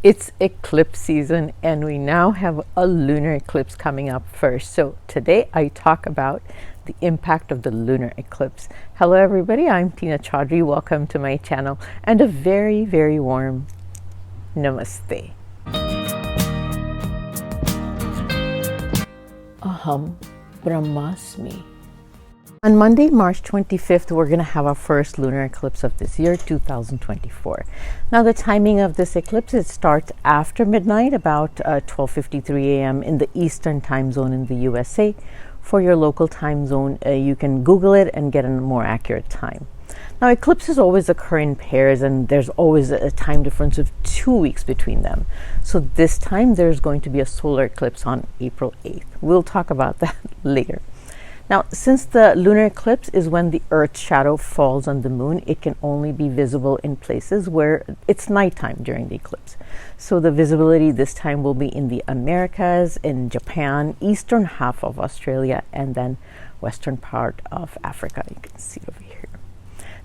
It's eclipse season, and we now have a lunar eclipse coming up first. So today I talk about the impact of the lunar eclipse. Hello everybody, I'm Tina Chaudhry. Welcome to my channel and a very, very warm namaste. Aham Brahmasmi. On Monday, March 25th, we're going to have our first lunar eclipse of this year, 2024. Now, the timing of this eclipse, it starts after midnight, about 12:53 a.m. in the Eastern time zone in the USA. For your local time zone, you can Google it and get a more accurate time. Now, eclipses always occur in pairs, and there's always a time difference of 2 weeks between them. So this time, there's going to be a solar eclipse on April 8th. We'll talk about that later. Now, since the lunar eclipse is when the Earth's shadow falls on the moon, it can only be visible in places where it's nighttime during the eclipse. So the visibility this time will be in the Americas, in Japan, eastern half of Australia, and then western part of Africa. You can see it over here.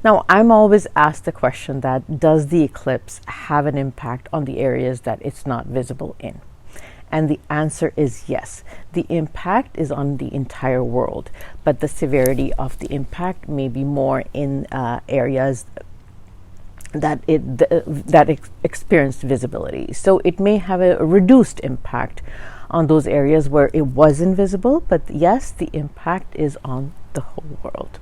Now, I'm always asked the question that, does the eclipse have an impact on the areas that it's not visible in? And the answer is yes. The impact is on the entire world, but the severity of the impact may be more in areas that experienced visibility. So it may have a reduced impact on those areas where it was invisible, but yes, the impact is on the whole world.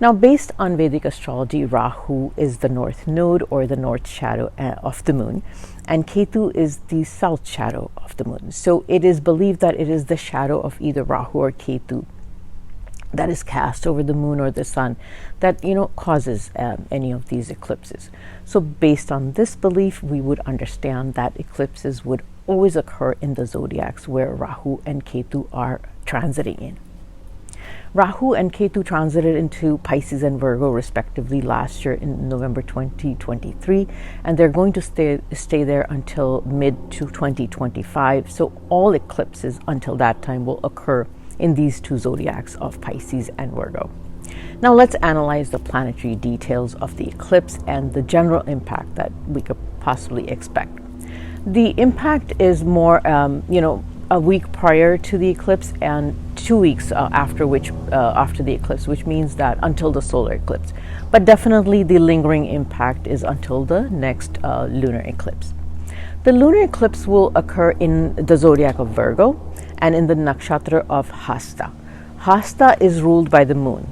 Now, based on Vedic astrology, Rahu is the north node or the north shadow of the moon, and Ketu is the south shadow of the moon. So it is believed that it is the shadow of either Rahu or Ketu that is cast over the moon or the sun that causes any of these eclipses. So based on this belief, we would understand that eclipses would always occur in the zodiacs where Rahu and Ketu are transiting in. Rahu and Ketu transited into Pisces and Virgo respectively last year in November 2023, and they're going to stay there until mid to 2025. So all eclipses until that time will occur in these two zodiacs of Pisces and Virgo. Now let's analyze the planetary details of the eclipse and the general impact that we could possibly expect. The impact is more, a week prior to the eclipse and 2 weeks after the eclipse, which means that until the solar eclipse. But definitely the lingering impact is until the next lunar eclipse. The lunar eclipse will occur in the zodiac of Virgo and in the nakshatra of Hasta. Hasta is ruled by the moon.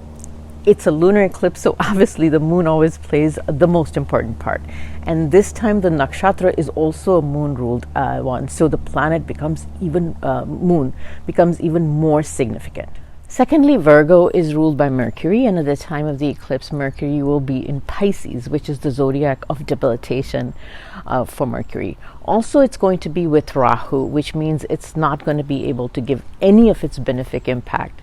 It's a lunar eclipse, so obviously the moon always plays the most important part. And this time the nakshatra is also a moon-ruled one, so the moon becomes even more significant. Secondly, Virgo is ruled by Mercury, and at the time of the eclipse, Mercury will be in Pisces, which is the zodiac of debilitation for Mercury. Also, it's going to be with Rahu, which means it's not going to be able to give any of its benefic impact.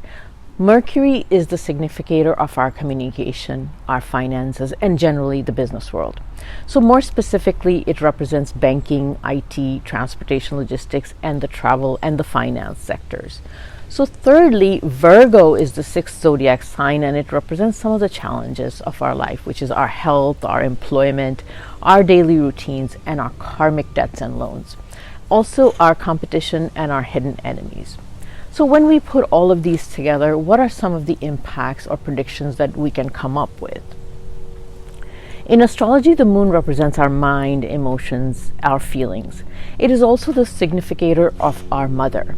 Mercury is the significator of our communication, our finances, and generally the business world. So more specifically, it represents banking, IT, transportation, logistics, and the travel and the finance sectors. So thirdly, Virgo is the sixth zodiac sign, and it represents some of the challenges of our life, which is our health, our employment, our daily routines, and our karmic debts and loans. Also, our competition and our hidden enemies. So when we put all of these together, what are some of the impacts or predictions that we can come up with? In astrology, the moon represents our mind, emotions, our feelings. It is also the significator of our mother.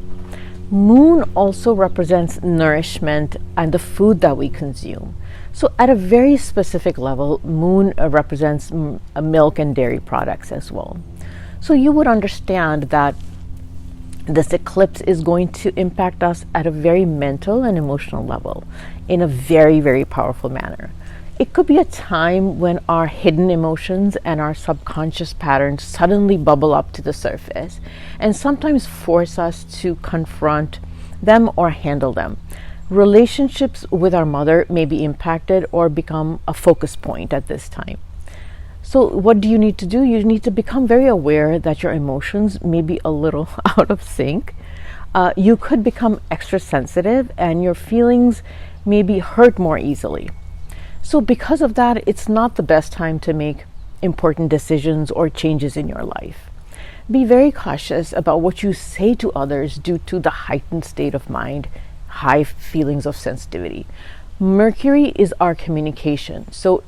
Moon also represents nourishment and the food that we consume. So at a very specific level, moon represents milk and dairy products as well. So you would understand that this eclipse is going to impact us at a very mental and emotional level in a very, very powerful manner. It could be a time when our hidden emotions and our subconscious patterns suddenly bubble up to the surface and sometimes force us to confront them or handle them. Relationships with our mother may be impacted or become a focus point at this time. So what do you need to do? You need to become very aware that your emotions may be a little out of sync. You could become extra sensitive and your feelings may be hurt more easily. So because of that, it's not the best time to make important decisions or changes in your life. Be very cautious about what you say to others due to the heightened state of mind, high feelings of sensitivity. Mercury is our communication, so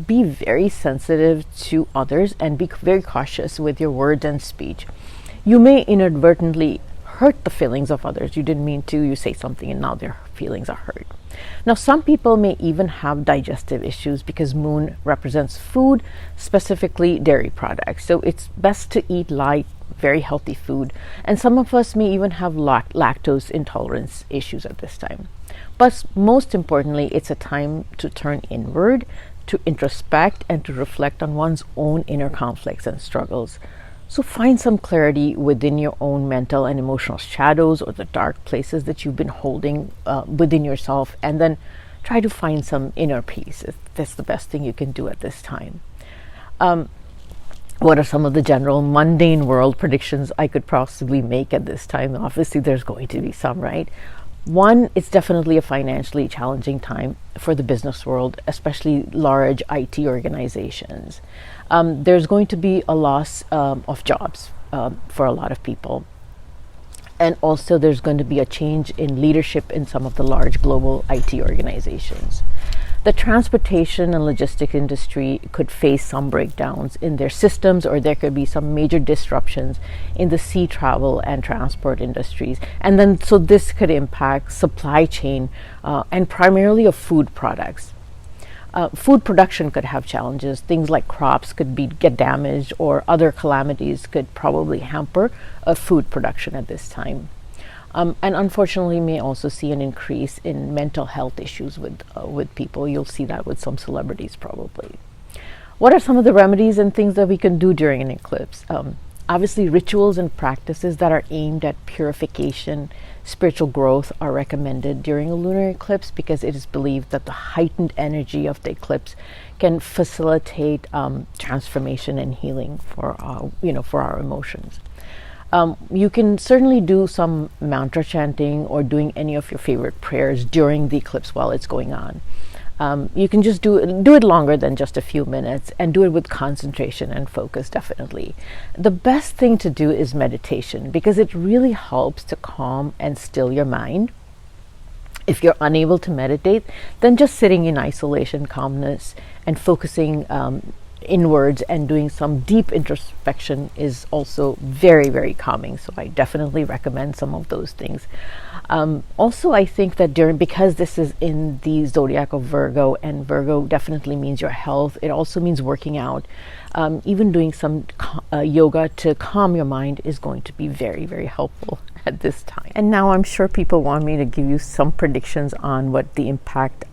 be very sensitive to others and be very cautious with your words and speech. You may inadvertently hurt the feelings of others. You didn't mean to, you say something and now their feelings are hurt. Now, some people may even have digestive issues because moon represents food, specifically dairy products. So it's best to eat light, very healthy food. And some of us may even have lactose intolerance issues at this time. But most importantly, it's a time to turn inward, to introspect, and to reflect on one's own inner conflicts and struggles. So find some clarity within your own mental and emotional shadows or the dark places that you've been holding within yourself, and then try to find some inner peace. That's the best thing you can do at this time. What are some of the general mundane world predictions I could possibly make at this time? Obviously, there's going to be some, right? One, it's definitely a financially challenging time for the business world, especially large IT organizations. There's going to be a loss of jobs for a lot of people. And also there's going to be a change in leadership in some of the large global IT organizations. The transportation and logistic industry could face some breakdowns in their systems, or there could be some major disruptions in the sea travel and transport industries. And then, so this could impact supply chain and primarily of food products. Food production could have challenges. Things like crops could get damaged, or other calamities could probably hamper food production at this time. And unfortunately may also see an increase in mental health issues with people. You'll see that with some celebrities probably. What are some of the remedies and things that we can do during an eclipse? Obviously, rituals and practices that are aimed at purification, spiritual growth are recommended during a lunar eclipse, because it is believed that the heightened energy of the eclipse can facilitate transformation and healing for our emotions. You can certainly do some mantra chanting or doing any of your favorite prayers during the eclipse while it's going on. You can just do it longer than just a few minutes, and do it with concentration and focus, definitely. The best thing to do is meditation, because it really helps to calm and still your mind. If you're unable to meditate, then just sitting in isolation, calmness, and focusing inwards and doing some deep introspection is also very, very calming. So I definitely recommend some of those things. Also, I think that because this is in the zodiac of Virgo, and Virgo definitely means your health, it also means working out. Even doing some yoga to calm your mind is going to be very, very helpful at this time. And now I'm sure people want me to give you some predictions on what the impact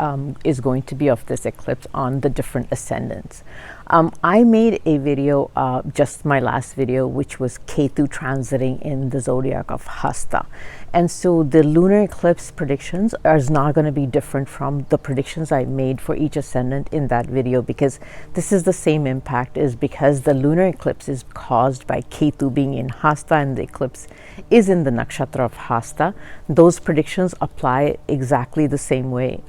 is going to be of this eclipse on the different ascendants. I made a video, just my last video, which was Ketu transiting in the zodiac of Hasta. And so the lunar eclipse predictions is not going to be different from the predictions I made for each ascendant in that video, because this is the same impact, is because the lunar eclipse is caused by Ketu being in Hasta, and the eclipse is in the nakshatra of Hasta. Those predictions apply exactly the same way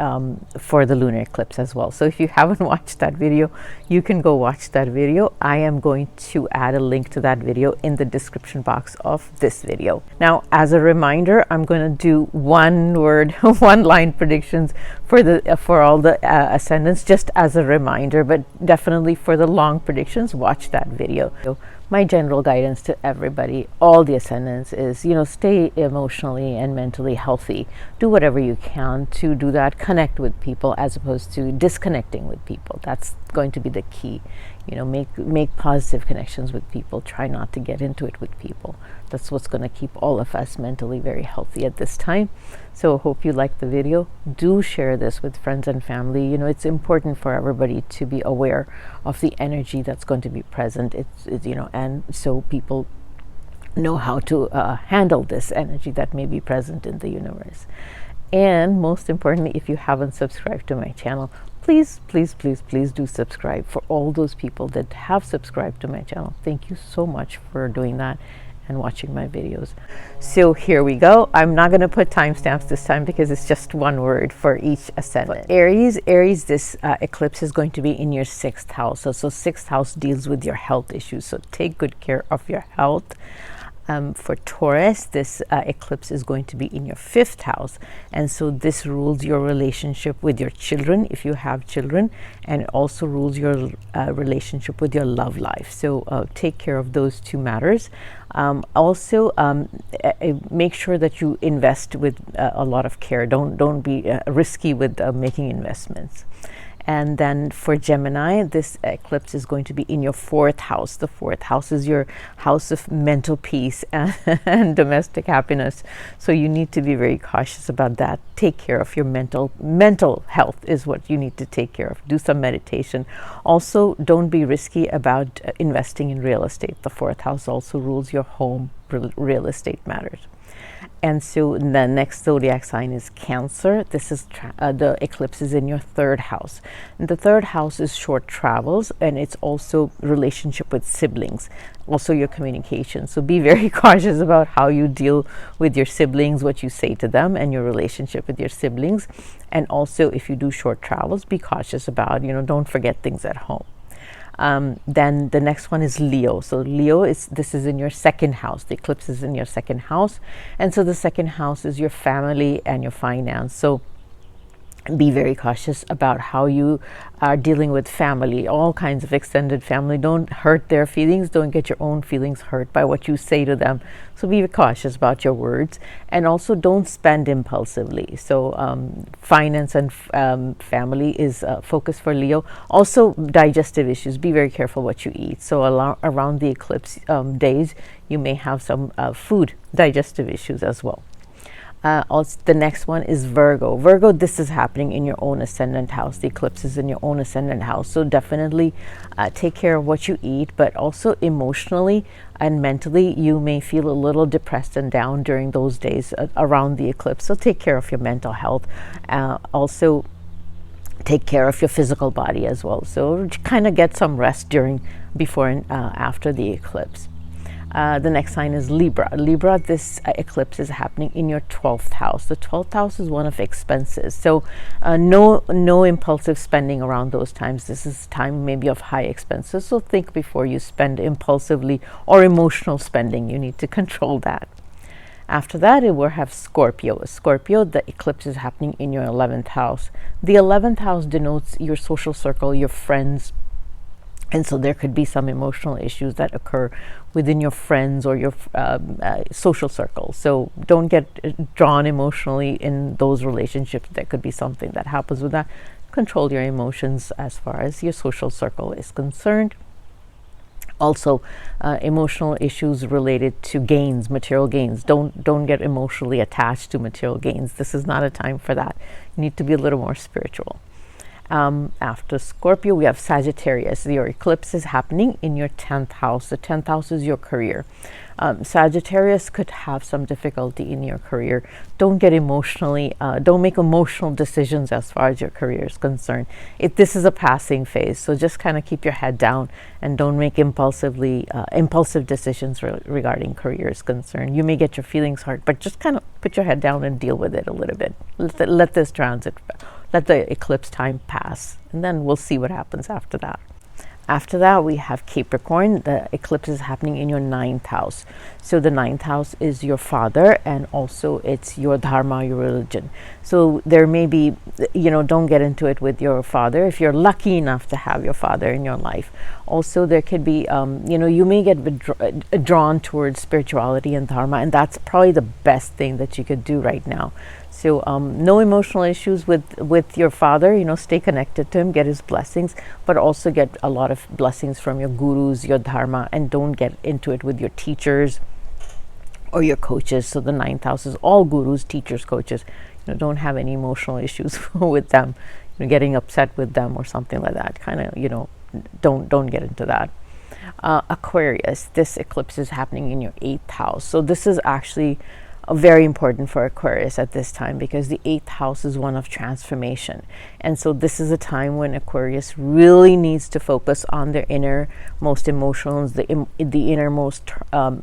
for the lunar eclipse as well. So if you haven't watched that video, you can go watch that video. I am going to add a link to that video in the description box of this video. Now, as a reminder, I'm going to do one word, one line predictions for all the ascendants, just as a reminder, but definitely for the long predictions, watch that video. So my general guidance to everybody, all the ascendants, is, stay emotionally and mentally healthy. Do whatever you can to do that. Connect with people as opposed to disconnecting with people. That's going to be the key. Make positive connections with people. Try not to get into it with people. That's what's going to keep all of us mentally very healthy at this time. So hope you liked the video. Do share this with friends and family. It's important for everybody to be aware of the energy that's going to be present. And so people know how to handle this energy that may be present in the universe. And most importantly, if you haven't subscribed to my channel, please, please, please, please do subscribe. For all those people that have subscribed to my channel, thank you so much for doing that. and watching my videos. So here we go. I'm not going to put timestamps this time because it's just one word for each ascendant. Aries, this eclipse is going to be in your 6th house. So 6th house deals with your health issues. So take good care of your health. For Taurus, this eclipse is going to be in your 5th house, and so this rules your relationship with your children if you have children, and it also rules your relationship with your love life. So take care of those 2 matters. Also, make sure that you invest with a lot of care. Don't be risky with making investments. And then for Gemini, this eclipse is going to be in your 4th house. The 4th house is your house of mental peace and domestic happiness. So you need to be very cautious about that. Take care of your mental health is what you need to take care of. Do some meditation. Also, don't be risky about investing in real estate. The 4th house also rules your home real estate matters. And so the next zodiac sign is Cancer. This is the eclipse is in your 3rd house. And the 3rd house is short travels, and it's also relationship with siblings, also your communication. So be very cautious about how you deal with your siblings, what you say to them, and your relationship with your siblings. And also, if you do short travels, be cautious about, don't forget things at home. Then the next one is Leo. So Leo this is in your 2nd house. The eclipse is in your 2nd house, and so the 2nd house is your family and your finance. So be very cautious about how you are dealing with family, all kinds of extended family. Don't hurt their feelings. Don't get your own feelings hurt by what you say to them. So be cautious about your words, and also don't spend impulsively. So finance and family is focus for Leo. Also digestive issues. Be very careful what you eat. So around the eclipse days, you may have some food digestive issues as well. Also, the next one is Virgo. Virgo, this is happening in your own ascendant house. The eclipse is in your own ascendant house. So definitely take care of what you eat, but also emotionally and mentally, you may feel a little depressed and down during those days around the eclipse. So take care of your mental health. Also, take care of your physical body as well. So kind of get some rest before and after the eclipse. The next sign is Libra. Libra, this eclipse is happening in your 12th house. The 12th house is one of expenses. So no impulsive spending around those times. This is time maybe of high expenses. So think before you spend impulsively or emotional spending. You need to control that. After that, it will have Scorpio. Scorpio, the eclipse is happening in your 11th house. The 11th house denotes your social circle, your friends. And so there could be some emotional issues that occur within your friends or your social circle. So don't get drawn emotionally in those relationships. There could be something that happens with that. Control your emotions as far as your social circle is concerned. Also, emotional issues related to gains, material gains. Don't get emotionally attached to material gains. This is not a time for that. You need to be a little more spiritual. After Scorpio, we have Sagittarius. Your eclipse is happening in your 10th house. The 10th house is your career. Sagittarius could have some difficulty in your career. Don't get emotionally, don't make emotional decisions as far as your career is concerned. This is a passing phase, so just kind of keep your head down and don't make impulsive decisions regarding career is concerned. You may get your feelings hurt, but just kind of put your head down and deal with it a little bit. Let this transit, let the eclipse time pass, and then we'll see what happens after that. After that, we have Capricorn. The eclipse is happening in your 9th house. So the 9th house is your father, and also it's your dharma, your religion. So there may be, don't get into it with your father if you're lucky enough to have your father in your life. Also, there could be, you may get drawn towards spirituality and dharma, and that's probably the best thing that you could do right now. So no emotional issues with your father. Stay connected to him, get his blessings, but also get a lot of blessings from your gurus, your dharma, and don't get into it with your teachers or your coaches. So the 9th house is all gurus, teachers, coaches. Don't have any emotional issues with them, getting upset with them or something like that. Kind of, don't get into that. Aquarius, this eclipse is happening in your 8th house. So this is actually very important for Aquarius at this time, because the 8th house is one of transformation. And so this is a time when Aquarius really needs to focus on their innermost emotions, the innermost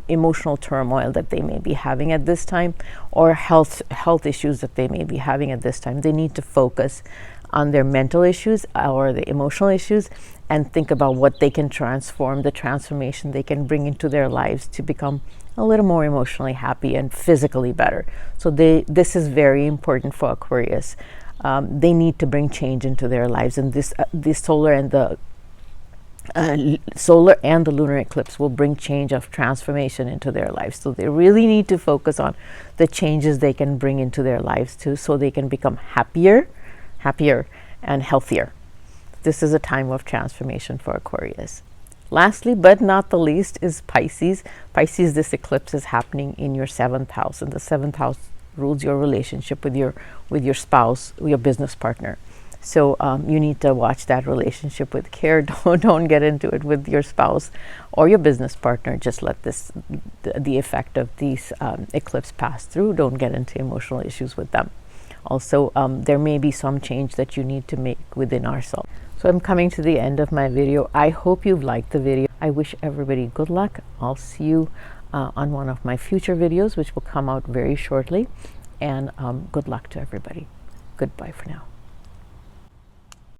emotional turmoil that they may be having at this time, or health issues that they may be having at this time. They need to focus on their mental issues or the emotional issues, and think about what they can transform, the transformation they can bring into their lives to become a little more emotionally happy and physically better. So this is very important for Aquarius. They need to bring change into their lives, and this solar and the lunar eclipse will bring change of transformation into their lives. So they really need to focus on the changes they can bring into their lives too, so they can become happier and healthier. This is a time of transformation for Aquarius. Lastly, but not the least, is Pisces. Pisces, this eclipse is happening in your 7th house, and the 7th house rules your relationship with your spouse, your business partner. So you need to watch that relationship with care. Don't get into it with your spouse or your business partner. Just let the effect of these eclipse pass through. Don't get into emotional issues with them. Also, there may be some change that you need to make within ourselves. So I'm coming to the end of my video. I hope you've liked the video. I wish everybody good luck. I'll see you on one of my future videos, which will come out very shortly. And good luck to everybody. Goodbye for now.